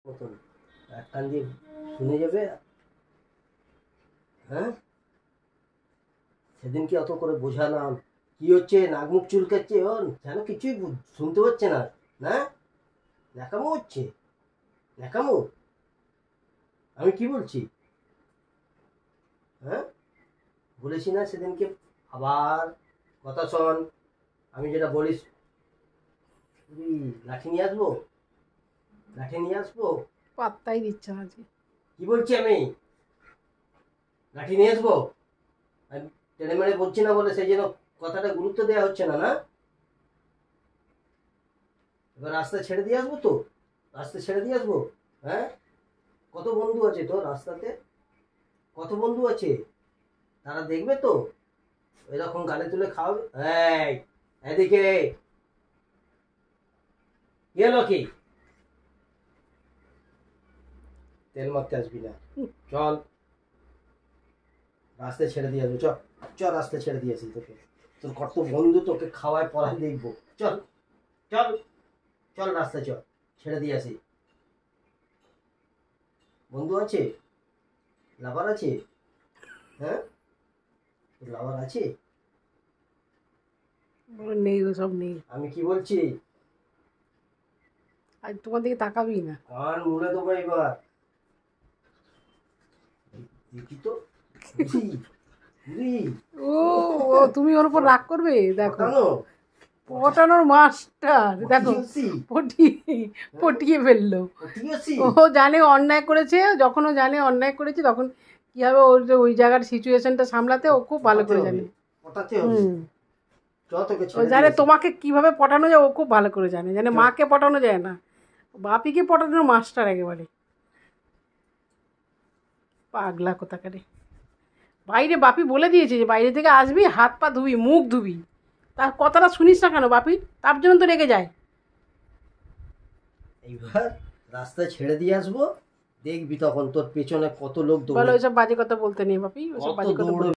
মতন এক কান দিয়ে শুনে যাবে। হ্যাঁ, সেদিনকে অত করে বোঝালাম কি হচ্ছে, নাক মুখ চুলকাচ্ছে, ও যেন কিছুই শুনতে পাচ্ছে না। না, ন্যাকামো হচ্ছে, ন্যাকামো। আমি কি বলছি? হ্যাঁ, বলেছি না সেদিনকে? আবার কথা শোন, আমি যেটা বলিস, লাঠি নিয়ে আসবো, লাঠি নিয়ে আসবো। পাত্তাই দিচ্ছে না যে কি বলছি আমি? লাঠি নিয়ে আসবো? আমি টেনে মেরে বলছি না বলে সেই জন্য কথাটা গুরুত্ব দেওয়া হচ্ছে না। না, এবার রাস্তা ছেড়ে দিয়ে আসবো তো, রাস্তা ছেড়ে দিয়ে আসবো। হ্যাঁ, কত বন্ধু আছে তোর রাস্তাতে, কত বন্ধু আছে, তারা দেখবে তো এরকম গালে তুলে খাওয়াবে। এই এদিকে কি হলো কি? তেল মারতে আসবি না, চল রাস্তায় ছেড়ে দিয়ে আসবো। চল চল, রাস্তায় ছেড়ে দিয়ে আসি তোকে, তোর কত বন্ধু, তোকে খাওয়ায় পড়ায় দেখবো। চল চল চল, রাস্তায় চল, ছেড়ে দিয়ে আসি। বন্ধু আছে, লাভার আছে? হ্যাঁ, তোর লাভার আছে? নেই, ওসব নেই। আমি কি বলছি? আর তোমার দিকে তাকাবি না। কান মুড়ে দেবো এবার। দেখি তো, বুঝি বুঝি। ও ও তুমি ওর উপর রাগ করবে? দেখো, পটানো, পটানোর মাস্টার দেখো, পটিয়ে পটিয়ে ফেললো। পটিয়েছি। ও জানে অন্যায় করেছে, যখন ও জানে অন্যায় করেছে তখন কীভাবে ওর যে ওই জায়গার সিচুয়েশনটা সামলাতে ও খুব ভালো করে জানে। পটাতে হবে। চল তোকে ও ছেড়ে জানে দিয়ে তোমাকে কিভাবে পটানো যায়, ও খুব ভালো করে জানে। জানে মাকে পটানো যায় না, বাপিকে পটানোর মাস্টার একেবারে। পাগলা কোথাকারে। বাইরে বাপি বলে দিয়েছে যে বাইরে থেকে আসবি হাত পা ধুবি, মুখ ধুবি। তার কথাটা শুনিস না কেন বাপির? তার জন্য তো রেগে যায়। এইবার রাস্তায় ছেড়ে দিয়ে আসবো, দেখবি তখন তোর পেছনে কত লোক বলো দৌড়ে। ওইসব বাজে কথা বলতে নেই বাপি, ওইসব বাজে কথা বলতে